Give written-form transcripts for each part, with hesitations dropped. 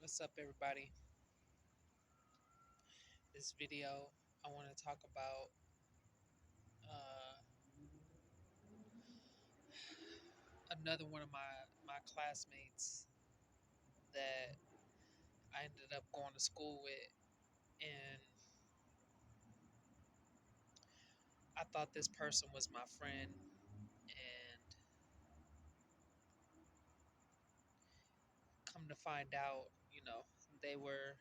What's up, everybody? This video, I want to talk about uh, another one of my classmates that I ended up going to school with, and I thought this person was my friend, and come to find out, they were.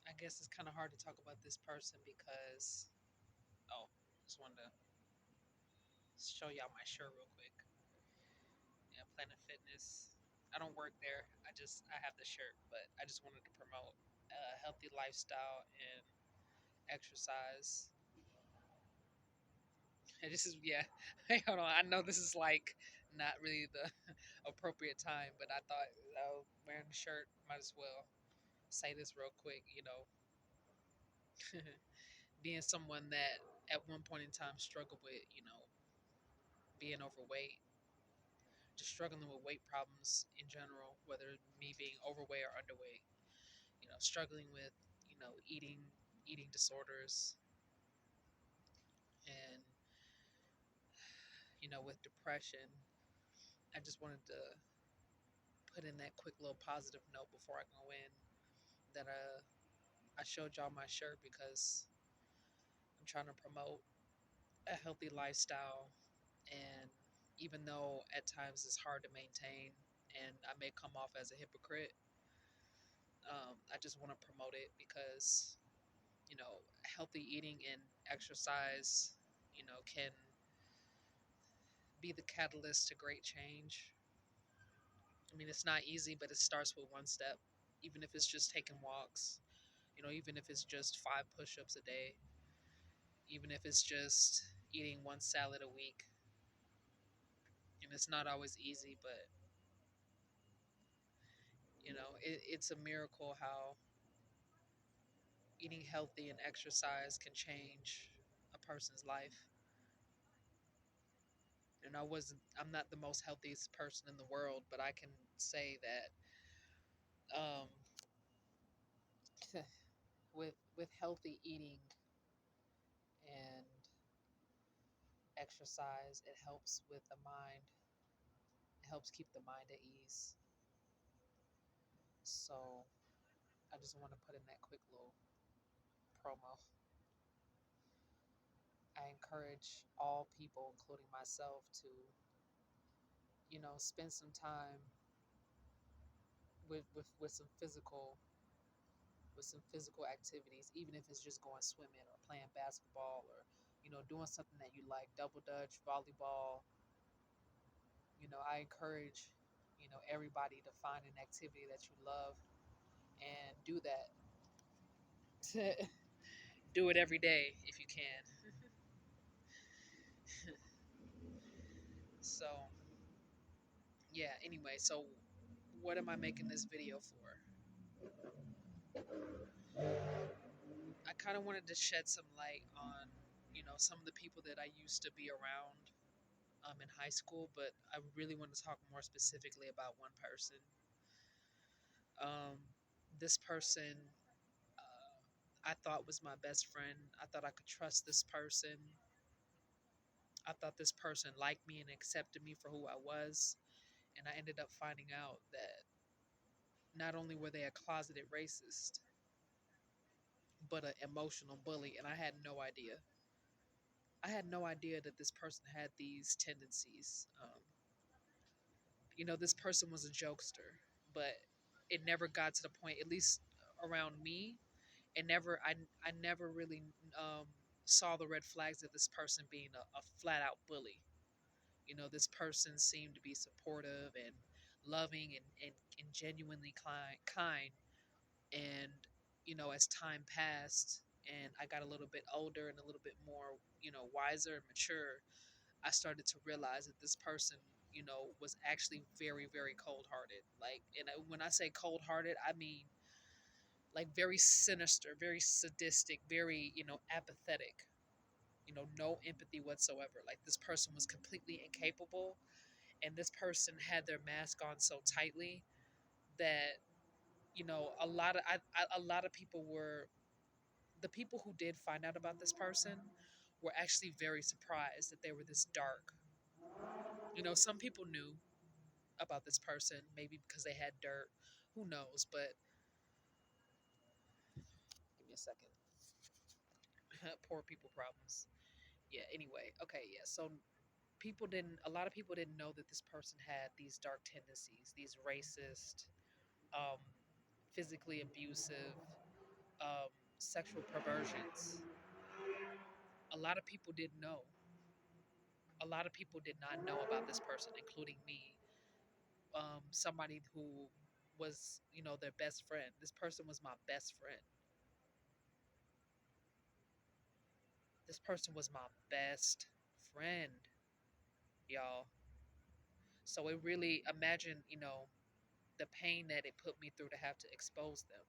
I guess it's kind of hard to talk about this person because, oh, just wanted to show y'all my shirt real quick. Yeah, Planet Fitness. I don't work there. I have the shirt, but I just wanted to promote a healthy lifestyle and exercise. And this is yeah. Hey, hold on. I know this is like not really the appropriate time, but I thought wearing the shirt might as well say this real quick. Being someone that at one point in time struggled with being overweight, just struggling with weight problems in general, whether me being overweight or underweight, struggling with, eating disorders and, with depression. I just wanted to put in that quick little positive note before I go in that I showed y'all my shirt because I'm trying to promote a healthy lifestyle. And even though at times it's hard to maintain and I may come off as a hypocrite, I just want to promote it because healthy eating and exercise, can be the catalyst to great change. I mean, it's not easy, but it starts with one step. Even if it's just taking walks, even if it's just 5 push-ups a day, even if it's just eating one salad a week. And it's not always easy, but it's a miracle how eating healthy and exercise can change a person's life. And I'm not the most healthiest person in the world, but I can say that with healthy eating and exercise, it helps with the mind. It helps keep the mind at ease. So I just want to put in that quick little promo. I encourage all people, including myself, to spend some time with some physical activities, even if it's just going swimming or playing basketball or doing something that you like, double dutch, volleyball. I encourage everybody to find an activity that you love and do that. Do it every day if you can. So yeah, anyway, so what am I making this video for? I kind of wanted to shed some light on some of the people that I used to be around in high school, but I really want to talk more specifically about one person. um, this person, I thought was my best friend. I thought I could trust this person. I thought this person liked me and accepted me for who I was. And I ended up finding out that not only were they a closeted racist, but an emotional bully. And I had no idea. I had no idea that this person had these tendencies. This person was a jokester, but it never got to the point, at least around me, I never really um, saw the red flags of this person being a flat out bully. This person seemed to be supportive and loving and genuinely kind. And as time passed and I got a little bit older and a little bit more wiser and mature, I started to realize that this person was actually very, very cold hearted. Like, and when I say cold hearted, I mean like very sinister, very sadistic, very apathetic. no empathy whatsoever. Like this person was completely incapable, and this person had their mask on so tightly that a lot of people were the people who did find out about this person were actually very surprised that they were this dark. Some people knew about this person, maybe because they had dirt. Who knows? But give me a second. Poor people problems. Yeah, anyway. Okay, yeah. So a lot of people didn't know that this person had these dark tendencies, these racist, um, physically abusive, um, sexual perversions. A lot of people didn't know. A lot of people did not know about this person, including me. Somebody who was, their best friend. This person was my best friend. This person was my best friend, y'all. So it really, imagine, the pain that it put me through to have to expose them.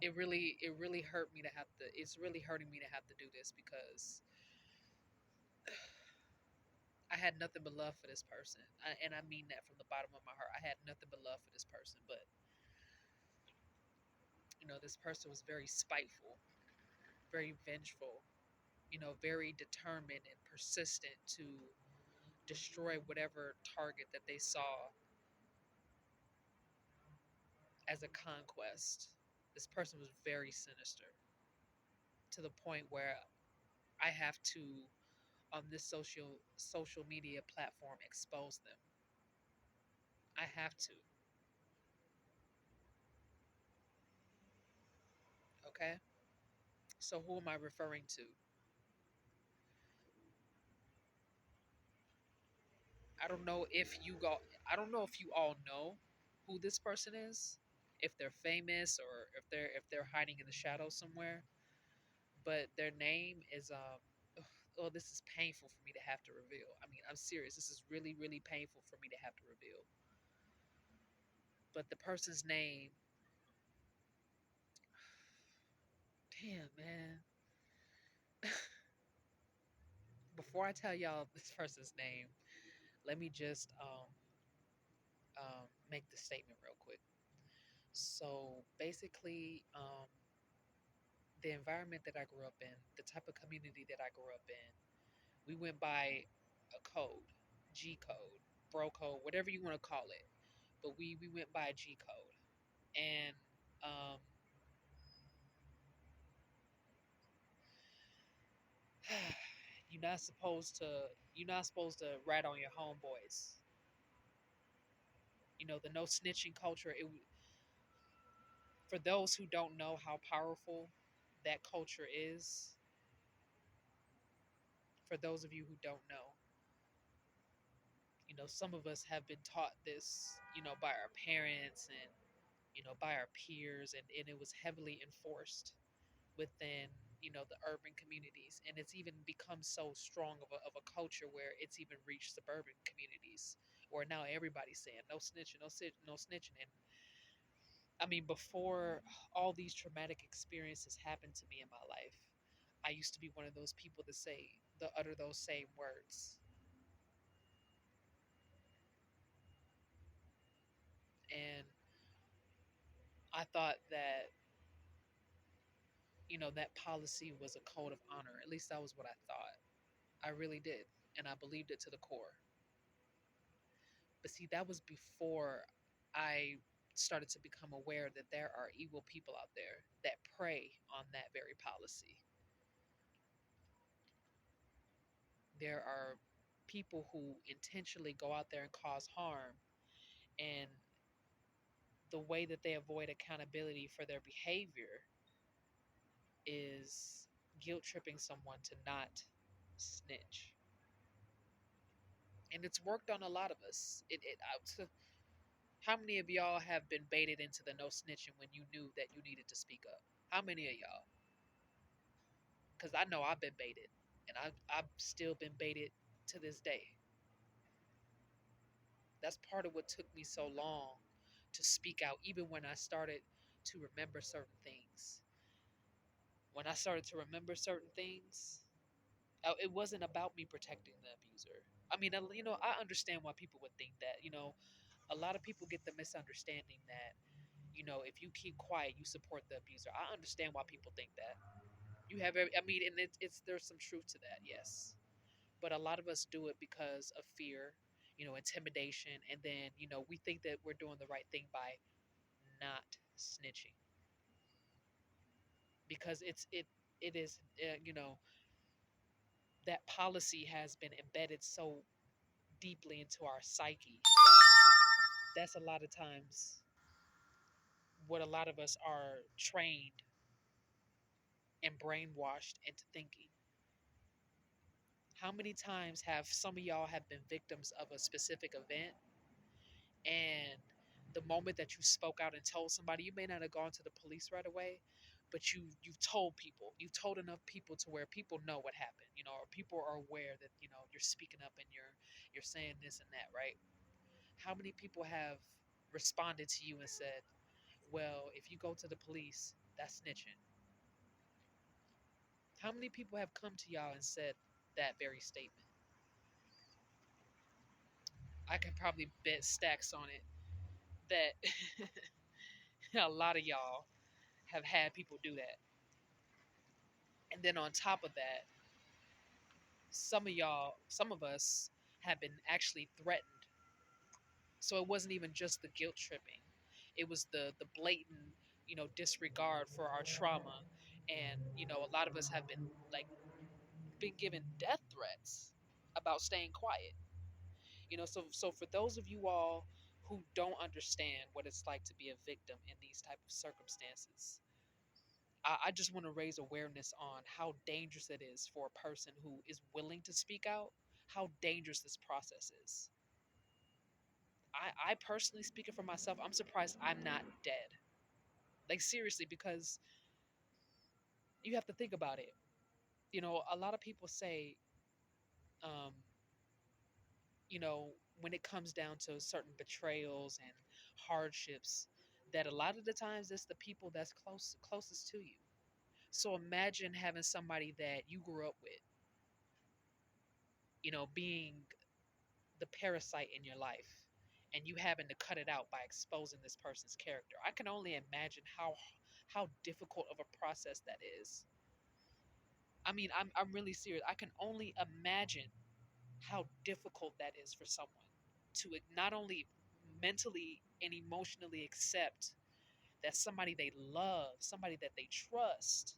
It really hurt me to have to, it's really hurting me to have to do this because I had nothing but love for this person. And I mean that from the bottom of my heart. I had nothing but love for this person. But, this person was very spiteful, very vengeful, very determined and persistent to destroy whatever target that they saw as a conquest. This person was very sinister to the point where I have to, on this social media platform, expose them. I have to. Okay. So who am I referring to? I don't know if you go. I don't know if you all know who this person is, if they're famous or if they're hiding in the shadows somewhere. But their name is Oh, this is painful for me to have to reveal. I mean, I'm serious. This is really, really painful for me to have to reveal. But the person's name, damn man. Before I tell y'all this person's name, let me just make the statement real quick. So basically, the environment that I grew up in, the type of community that I grew up in, we went by a code, G code, bro code, whatever you want to call it. But we went by a G code, and um, you're not supposed to rat on your homeboys. The no snitching culture. For those who don't know how powerful that culture is, for those of you who don't know, some of us have been taught this, by our parents and by our peers, and it was heavily enforced within the urban communities, and it's even become so strong of a culture where it's even reached suburban communities, where now everybody's saying no snitching, no snitching. And I mean, before all these traumatic experiences happened to me in my life, I used to be one of those people that utter those same words. And I thought that that policy was a code of honor. At least that was what I thought. I really did, and I believed it to the core. But see, that was before I started to become aware that there are evil people out there that prey on that very policy. There are people who intentionally go out there and cause harm, and the way that they avoid accountability for their behavior is guilt tripping someone to not snitch. And it's worked on a lot of us. How many of y'all have been baited into the no snitching when you knew that you needed to speak up? How many of y'all? Because I know I've been baited, and I've still been baited to this day. That's part of what took me so long to speak out, even when I started to remember certain things. When I started to remember certain things, it wasn't about me protecting the abuser. I mean, I understand why people would think that. A lot of people get the misunderstanding that, if you keep quiet, you support the abuser. I understand why people think that. I mean, and it's there's some truth to that, yes. But a lot of us do it because of fear, intimidation, and then, we think that we're doing the right thing by not snitching because it is, that policy has been embedded so deeply into our psyche that that's a lot of times what a lot of us are trained and brainwashed into thinking. How many times have some of y'all have been victims of a specific event, and the moment that you spoke out and told somebody, you may not have gone to the police right away, but you've told people, you've told enough people to where people know what happened, or people are aware that, you're speaking up and you're saying this and that, right? How many people have responded to you and said, well, if you go to the police, that's snitching? How many people have come to y'all and said that very statement? I can probably bet stacks on it that a lot of y'all have had people do that. And then on top of that, some of us have been actually threatened. So it wasn't even just the guilt tripping. It was the blatant, disregard for our trauma. And, a lot of us have been like been given death threats about staying quiet. So for those of you all who don't understand what it's like to be a victim in these type of circumstances, I just want to raise awareness on how dangerous it is for a person who is willing to speak out, how dangerous this process is. I personally, speaking for myself, I'm surprised I'm not dead. Like, seriously, because you have to think about it. A lot of people say, um, when it comes down to certain betrayals and hardships, that a lot of the times it's the people that's closest to you. So imagine having somebody that you grew up with, being the parasite in your life, and you having to cut it out by exposing this person's character. I can only imagine how difficult of a process that is. I mean, I'm really serious. I can only imagine how difficult that is for someone to not only mentally and emotionally accept that somebody they love, somebody that they trust,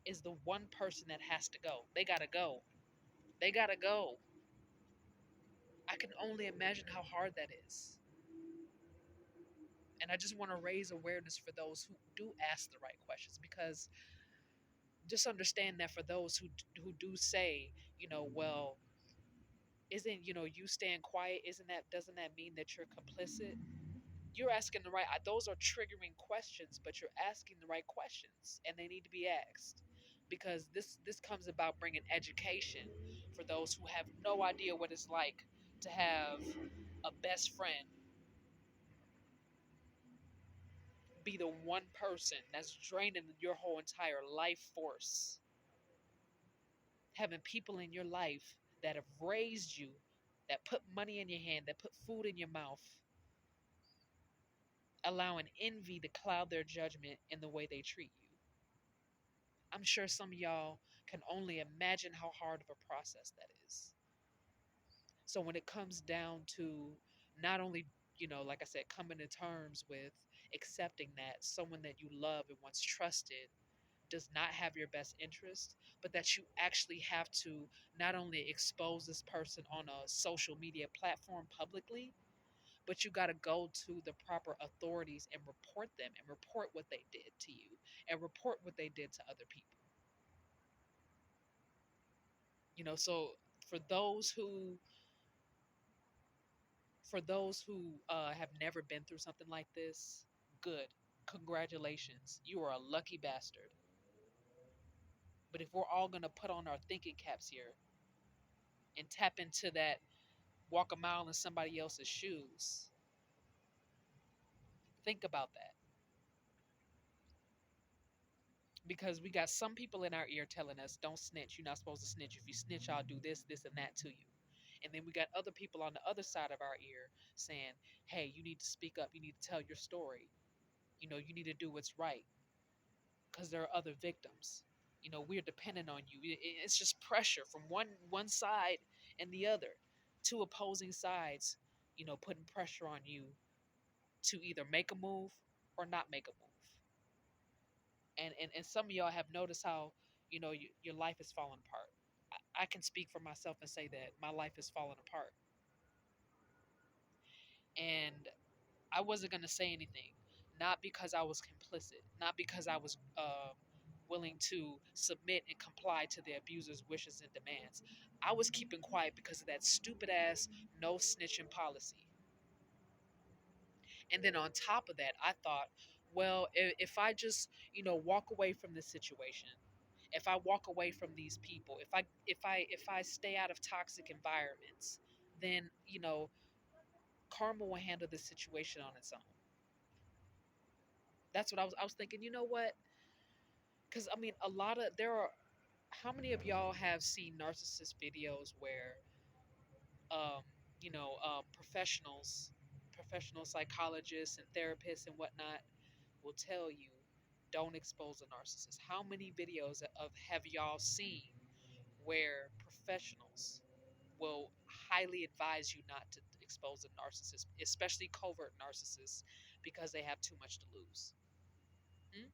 is the one person that has to go. They gotta go. They gotta go. I can only imagine how hard that is. And I just want to raise awareness for those who do ask the right questions, because just understand that for those who do say, well, isn't, you staying quiet, isn't that doesn't that mean that you're complicit? You're asking the right, those are triggering questions, but you're asking the right questions, and they need to be asked, because this comes about bringing education for those who have no idea what it's like to have a best friend be the one person that's draining your whole entire life force. Having people in your life that have raised you, that put money in your hand, that put food in your mouth, allowing envy to cloud their judgment in the way they treat you. I'm sure some of y'all can only imagine how hard of a process that is. So when it comes down to not only, like I said, coming to terms with accepting that someone that you love and once trusted does not have your best interest, but that you actually have to not only expose this person on a social media platform publicly, but you got to go to the proper authorities and report them and report what they did to you and report what they did to other people. So for those who have never been through something like this, good. Congratulations. You are a lucky bastard. But if we're all going to put on our thinking caps here and tap into that, walk a mile in somebody else's shoes, think about that. because we got some people in our ear telling us, don't snitch, you're not supposed to snitch. If you snitch, I'll do this, this, and that to you. And then we got other people on the other side of our ear saying, hey, you need to speak up, you need to tell your story, you need to do what's right because there are other victims. We're dependent on you. It's just pressure from one side and the other, two opposing sides, putting pressure on you to either make a move or not make a move. And some of y'all have noticed how your life is falling apart. I can speak for myself and say that my life is falling apart, and I wasn't going to say anything, not because I was complicit, not because I was willing to submit and comply to the abuser's wishes and demands. I was keeping quiet because of that stupid ass no snitching policy. And then on top of that, I thought, well, if I just, walk away from this situation, if I walk away from these people, if I stay out of toxic environments, then, karma will handle this situation on its own. That's what I was thinking. You know what? Because I mean, there are. How many of y'all have seen narcissist videos where, um, professional psychologists and therapists and whatnot will tell you, don't expose a narcissist. How many videos of have y'all seen where professionals will highly advise you not to expose a narcissist, especially covert narcissists, because they have too much to lose? Hmm?